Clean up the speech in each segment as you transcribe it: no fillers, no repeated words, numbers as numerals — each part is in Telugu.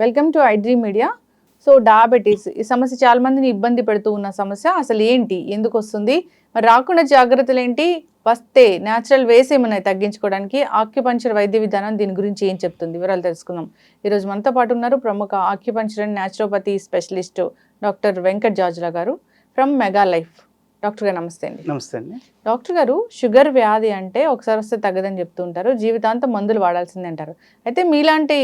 Welcome to iDream media. So diabetes ఈ సమస్య చాలా మందిని ఇబ్బంది పెడుతూ ఉన్న సమస్య. అసలు ఏంటి, ఎందుకు వస్తుంది, మరి రాకుండా జాగ్రత్తలు ఏంటి, వస్తే న్యాచురల్ వేస్ ఏమన్నా తగ్గించుకోవడానికి ఆక్యుపంక్చర్ వైద్య విధానం దీని గురించి ఏం చెప్తుంది, వివరాలు తెలుసుకుందాం. ఈరోజు మనతో పాటు ఉన్నారు ప్రముఖ acupuncture and naturopathy specialist doctor Venkat Jajula గారు ఫ్రమ్ మెగా లైఫ్. డాక్టర్ గారు నమస్తే అండి. నమస్తే అండి. డాక్టర్ గారు, షుగర్ వ్యాధి అంటే ఒకసారి వస్తే తగ్గదని చెప్తూ ఉంటారు, జీవితాంతం మందులు వాడాల్సిందే అంటారు. అయితే మీలాంటి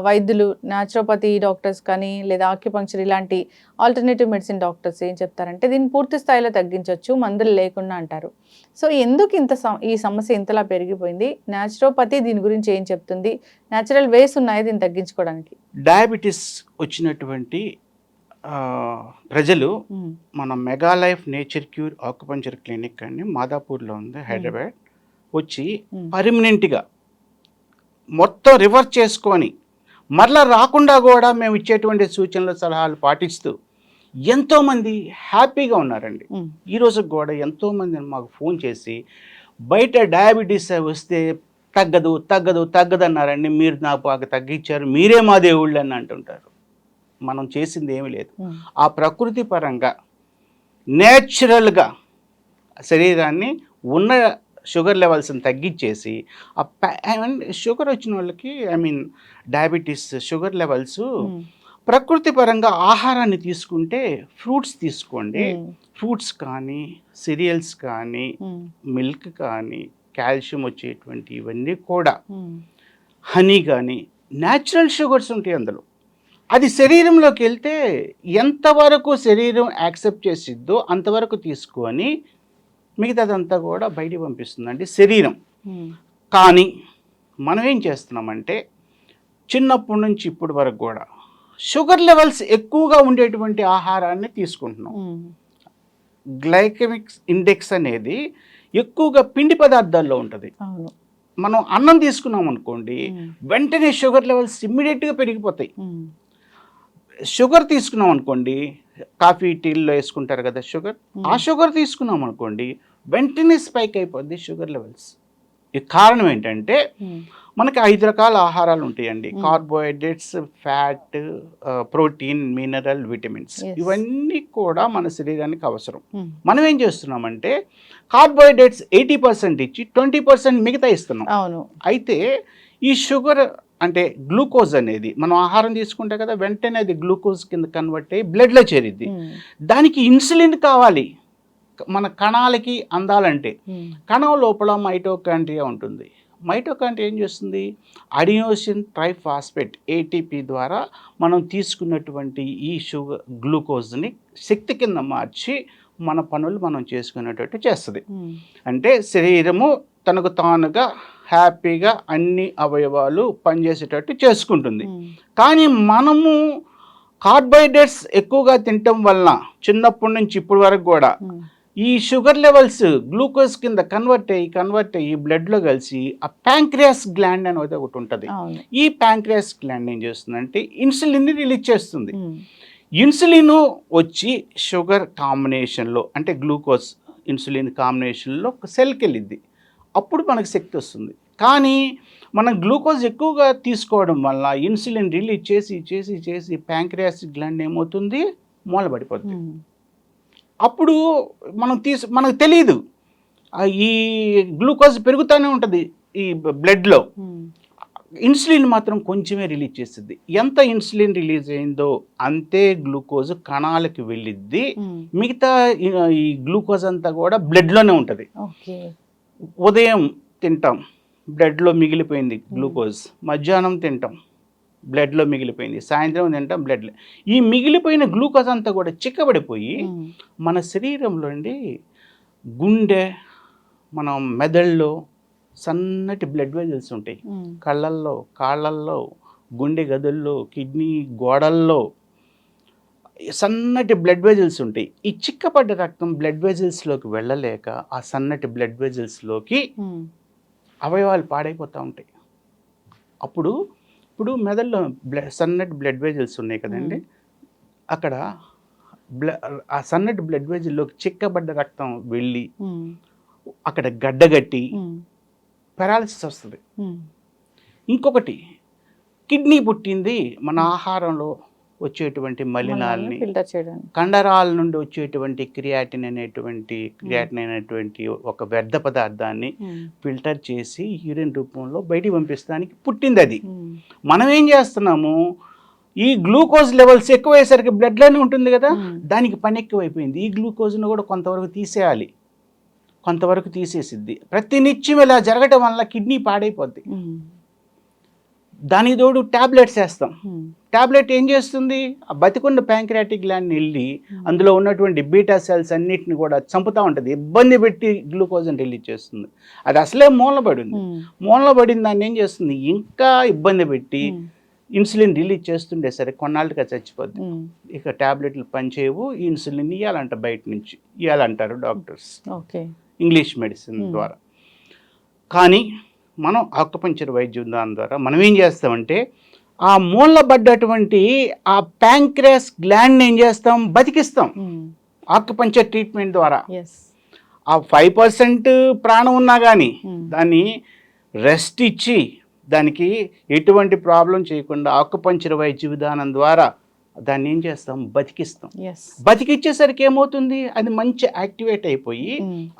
వైద్యులు, న్యాచురోపతి డాక్టర్స్ కానీ లేదా ఆక్యుపంక్చర్ ఇలాంటి ఆల్టర్నేటివ్ మెడిసిన్ డాక్టర్స్ ఏం చెప్తారంటే దీన్ని పూర్తి స్థాయిలో తగ్గించవచ్చు మందులు లేకుండా అంటారు. సో ఎందుకు ఈ సమస్య ఇంతలా పెరిగిపోయింది, న్యాచురోపతి దీని గురించి ఏం చెప్తుంది, న్యాచురల్ వేస్ ఉన్నాయి దీన్ని తగ్గించుకోవడానికి? డయాబెటీస్ వచ్చినటువంటి ప్రజలు మన mega life nature cure acupuncture clinic అండి, మాదాపూర్లో ఉంది, హైదరాబాద్, వచ్చి పర్మనెంట్గా మొత్తం రివర్స్ చేసుకొని మరలా రాకుండా కూడా మేము ఇచ్చేటువంటి సూచనలు సలహాలు పాటిస్తూ ఎంతోమంది హ్యాపీగా ఉన్నారండి. ఈరోజు కూడా ఎంతోమంది మాకు ఫోన్ చేసి బయట డయాబెటీస్ వస్తే తగ్గదు తగ్గదు తగ్గదు అన్నారండి, మీరు నాకు బాగా తగ్గించారు, మీరే మా దేవుళ్ళు అని అంటుంటారు. మనం చేసింది ఏమీ లేదు. ఆ ప్రకృతి పరంగా నేచురల్గా శరీరాన్ని ఉన్న షుగర్ లెవెల్స్ని తగ్గించేసి షుగర్ వచ్చిన వాళ్ళకి డయాబెటీస్ షుగర్ లెవెల్స్ ప్రకృతి పరంగా ఆహారాన్ని తీసుకుంటే ఫ్రూట్స్ తీసుకోండి, ఫ్రూట్స్ కానీ సిరియల్స్ కానీ మిల్క్ కానీ కాల్షియం వచ్చేటువంటి ఇవన్నీ కూడా, హనీ కానీ న్యాచురల్ షుగర్స్ ఉంటాయి అందులో. అది శరీరంలోకి వెళ్తే ఎంతవరకు శరీరం యాక్సెప్ట్ చేసిద్దో అంతవరకు తీసుకొని మిగతాదంతా కూడా బయటికి పంపిస్తుందండి శరీరం. కానీ మనం ఏం చేస్తున్నామంటే చిన్నప్పటి నుంచి ఇప్పటి వరకు కూడా షుగర్ లెవెల్స్ ఎక్కువగా ఉండేటువంటి ఆహారాన్ని తీసుకుంటున్నాం. గ్లైకెమిక్ ఇండెక్స్ అనేది ఎక్కువగా పిండి పదార్థాల్లో ఉంటుంది. మనం అన్నం తీసుకున్నాం అనుకోండి, వెంటనే షుగర్ లెవెల్స్ ఇమ్మీడియట్గా పెరిగిపోతాయి. షుగర్ తీసుకున్నాం అనుకోండి, కాఫీ టీల్లో వేసుకుంటారు కదా షుగర్, ఆ షుగర్ తీసుకున్నాం అనుకోండి వెంటనే స్పైక్ అయిపోద్ది షుగర్ లెవెల్స్. ఈ కారణం ఏంటంటే మనకి 5 రకాల ఆహారాలు ఉంటాయండి, carbohydrates, fat, protein, mineral, vitamins. ఇవన్నీ కూడా మన శరీరానికి అవసరం. మనం ఏం చేస్తున్నామంటే కార్బోహైడ్రేట్స్ 80% ఇచ్చి 20% మిగతా ఇస్తున్నాం. అయితే ఈ షుగర్ అంటే గ్లూకోజ్ అనేది మనం ఆహారం తీసుకుంటే కదా వెంటనే అది గ్లూకోజ్ కింద కన్వర్ట్ అయ్యి బ్లడ్లో చేరిద్ది. దానికి ఇన్సులిన్ కావాలి మన కణాలకి అందాలంటే. కణం లోపల మైటోకాండ్రియా ఉంటుంది. మైటోకాండ్రియా ఏం చేస్తుంది, అడినోసిన్ ట్రైఫాస్ఫేట్ ఏటీపీ ద్వారా మనం తీసుకున్నటువంటి ఈ షుగర్ గ్లూకోజ్ని శక్తి కింద మార్చి మన పనులు మనం చేసుకునేటట్టు చేస్తుంది. అంటే శరీరము తనకు తానుగా హ్యాపీగా అన్ని అవయవాలు పనిచేసేటట్టు చేసుకుంటుంది. కానీ మనము కార్బోహైడ్రేట్స్ ఎక్కువగా తినటం వలన చిన్నప్పటి నుంచి ఇప్పటి వరకు కూడా ఈ షుగర్ లెవెల్స్ గ్లూకోజ్ కింద కన్వర్ట్ అయ్యి బ్లడ్లో కలిసి ఆ ప్యాంక్రియాస్ గ్లాండ్ అనేది ఒకటి ఉంటుంది. ఈ ప్యాంక్రియాస్ గ్లాండ్ ఏం చేస్తుందంటే ఇన్సులిన్ని రిలీజ్ చేస్తుంది. ఇన్సులిన్ వచ్చి షుగర్ కాంబినేషన్లో అంటే గ్లూకోజ్ ఇన్సులిన్ కాంబినేషన్లో ఒక సెల్కి వెళ్ళిద్ది. అప్పుడు మనకు శక్తి వస్తుంది. కానీ మనం గ్లూకోజ్ ఎక్కువగా తీసుకోవడం వల్ల ఇన్సులిన్ రిలీజ్ చేసి చేసి చేసి ప్యాంక్రియాస్ గ్లాండ్ ఏమవుతుంది, మూలబడిపోతుంది. అప్పుడు మనకు తెలియదు, ఈ గ్లూకోజ్ పెరుగుతూనే ఉంటుంది ఈ బ్లడ్లో, ఇన్సులిన్ మాత్రం కొంచెమే రిలీజ్ చేస్తుంది. ఎంత ఇన్సులిన్ రిలీజ్ అయిందో అంతే గ్లూకోజ్ కణాలకు వెళ్ళిద్ది. మిగతా ఈ గ్లూకోజ్ అంతా కూడా బ్లడ్లోనే ఉంటుంది. ఉదయం తింటాం, బ్లడ్లో మిగిలిపోయింది గ్లూకోజ్. మధ్యాహ్నం తింటాం, బ్లడ్లో మిగిలిపోయింది. సాయంత్రం తింటాం, బ్లడ్లో. ఈ మిగిలిపోయిన గ్లూకోజ్ అంతా కూడా చిక్కబడిపోయి మన శరీరంలో గుండె, మన మెదడులో సన్నటి బ్లడ్ వెజల్స్ ఉంటాయి. కళ్ళల్లో, కాళ్ళల్లో, గుండె గదుల్లో, కిడ్నీ గోడల్లో సన్నటి బ్లడ్ వెజల్స్ ఉంటాయి. ఈ చిక్కపడ్డ రక్తం బ్లడ్ వెజల్స్లోకి వెళ్ళలేక ఆ సన్నటి బ్లడ్ వెజల్స్లోకి అవయవాలు పాడైపోతూ ఉంటాయి. ఇప్పుడు మెదడులో సన్నటి బ్లడ్ వెజల్స్ ఉన్నాయి కదండి, అక్కడ ఆ సన్నటి బ్లడ్ వెజల్లోకి చిక్కబడ్డ రక్తం వెళ్ళి అక్కడ గడ్డగట్టి పెరాలసిస్ వస్తుంది. ఇంకొకటి కిడ్నీ పుట్టింది మన ఆహారంలో వచ్చేటువంటి మలినాల్ని, ఫిల్టర్ చేయడానికి. కండరాల నుండి వచ్చేటువంటి క్రియాటిన్ అనేటువంటి ఒక వ్యర్థ పదార్థాన్ని ఫిల్టర్ చేసి యూరిన్ రూపంలో బయటికి పంపిస్తానికి పుట్టింది అది. మనం ఏం చేస్తున్నాము, ఈ గ్లూకోజ్ లెవెల్స్ ఎక్కువయ్యేసరికి బ్లడ్లోనే ఉంటుంది కదా, దానికి పని ఎక్కువైపోయింది. ఈ గ్లూకోజ్ను కూడా కొంతవరకు తీసేయాలి, కొంతవరకు తీసేసిద్ది. ప్రతినిత్యం ఇలా జరగటం వల్ల కిడ్నీ పాడైపోద్ది. దానికి తోడు ట్యాబ్లెట్స్ వేస్తాం. ట్యాబ్లెట్ ఏం చేస్తుంది, ఆ బతికున్న ప్యాంక్రియాటిక్ గ్లాండ్ని వెళ్ళి అందులో ఉన్నటువంటి బీటా సెల్స్ అన్నిటిని కూడా చంపుతూ ఉంటుంది, ఇబ్బంది పెట్టి గ్లూకోజ్ని రిలీజ్ చేస్తుంది. అది అసలే మూలబడిన దాన్ని ఏం చేస్తుంది, ఇంకా ఇబ్బంది పెట్టి ఇన్సులిన్ రిలీజ్ చేస్తుండే సరే కొన్నాళ్ళకి అది చచ్చిపోద్ది. ఇక ట్యాబ్లెట్లు పనిచేయవు, ఇన్సులిన్ ఇవ్వాలంట, బయట నుంచి ఇవ్వాలంటారు డాక్టర్స్, ఇంగ్లీష్ మెడిసిన్ ద్వారా. కానీ మనం ఆకుపంచర్ వైద్య విధానం ద్వారా మనం ఏం చేస్తామంటే ఆ మూలబడ్డటువంటి ఆ ప్యాంక్రియాస్ గ్లాండ్ని ఏం చేస్తాం, బతికిస్తాం ఆకుపంచర్ ట్రీట్మెంట్ ద్వారా. ఆ 5% ప్రాణం ఉన్నా కానీ దాన్ని రెస్ట్ ఇచ్చి దానికి ఎటువంటి ప్రాబ్లం చేయకుండా ఆకుపంచర్ వైద్య విధానం ద్వారా దాన్ని ఏం చేస్తాం, బతికిస్తాం. బతికిచ్చేసరికి ఏమవుతుంది, అది మంచి యాక్టివేట్ అయిపోయి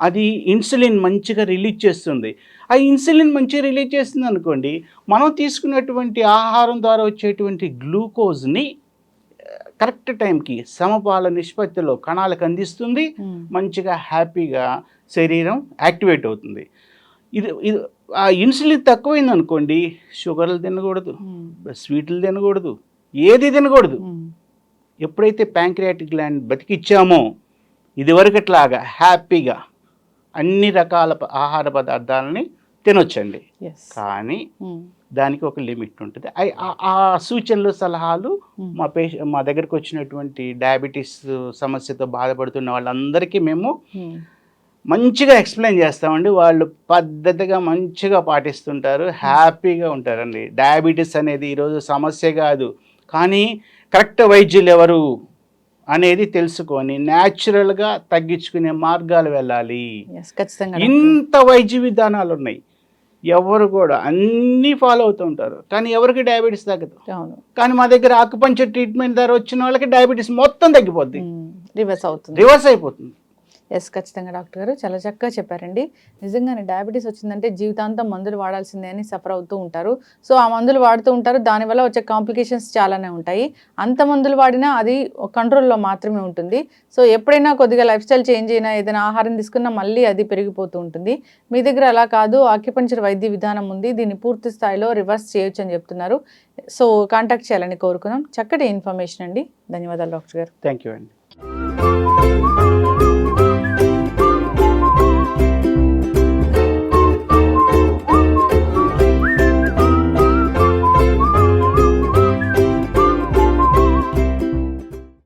అది ఇన్సులిన్ మంచిగా రిలీజ్ చేస్తుంది. ఆ ఇన్సులిన్ మంచిగా రిలీజ్ చేస్తుంది అనుకోండి, మనం తీసుకున్నటువంటి ఆహారం ద్వారా వచ్చేటువంటి గ్లూకోజ్ని కరెక్ట్ టైంకి సమపాల నిష్పత్తిలో కణాలకు అందిస్తుంది. మంచిగా హ్యాపీగా శరీరం యాక్టివేట్ అవుతుంది. ఇది ఆ ఇన్సులిన్ తక్కువైంది అనుకోండి, షుగర్లు తినకూడదు, స్వీట్లు తినకూడదు, ఏది తినకూడదు. ఎప్పుడైతే ప్యాంక్రియాటిక్ గ్లాండ్ బతికిచ్చామో ఇదివరకట్లాగా హ్యాపీగా అన్ని రకాల ఆహార పదార్థాలని తినొచ్చండి. కానీ దానికి ఒక లిమిట్ ఉంటుంది. ఆ సూచనలు సలహాలు మా దగ్గరకు వచ్చినటువంటి డయాబెటీస్ సమస్యతో బాధపడుతున్న వాళ్ళందరికీ మేము మంచిగా ఎక్స్ప్లెయిన్ చేస్తామండి. వాళ్ళు పద్ధతిగా మంచిగా పాటిస్తుంటారు, హ్యాపీగా ఉంటారండి. డయాబెటీస్ అనేది ఈరోజు సమస్య కాదు, కానీ కరెక్ట్ వైద్యులు ఎవరు అనేది తెలుసుకొని న్యాచురల్గా తగ్గించుకునే మార్గాలు వెళ్ళాలి. ఇంత వైద్య విధానాలు ఉన్నాయి, ఎవరు కూడా అన్నీ ఫాలో అవుతూ ఉంటారు, కానీ ఎవరికి డయాబెటీస్ తగ్గదు. కానీ మా దగ్గర ఆకుపంచర్ ట్రీట్మెంట్ ద్వారా వచ్చిన వాళ్ళకి డయాబెటీస్ మొత్తం తగ్గిపోద్ది, రివర్స్ అయిపోతుంది. ఖచ్చితంగా డాక్టర్ గారు చాలా చక్కగా చెప్పారండి. నిజంగానే డయాబెటీస్ వచ్చిందంటే జీవితాంతం మందులు వాడాల్సిందే అని సఫర్ అవుతూ ఉంటారు. సో ఆ మందులు వాడుతూ ఉంటారు, దానివల్ల వచ్చే కాంప్లికేషన్స్ చాలానే ఉంటాయి. అంత మందులు వాడినా అది కంట్రోల్లో మాత్రమే ఉంటుంది. సో ఎప్పుడైనా కొద్దిగా లైఫ్ స్టైల్ చేంజ్ అయినా, ఏదైనా ఆహారం తీసుకున్నా మళ్ళీ అది పెరిగిపోతూ ఉంటుంది. మీ దగ్గర అలా కాదు, ఆక్యుపంచర్ వైద్య విధానం ఉంది, దీన్ని పూర్తి స్థాయిలో రివర్స్ చేయొచ్చు అని చెప్తున్నారు. సో కాంటాక్ట్ చేయాలని కోరుకున్నాం. చక్కటి ఇన్ఫర్మేషన్ అండి, ధన్యవాదాలు డాక్టర్ గారు. థ్యాంక్ యూ అండి.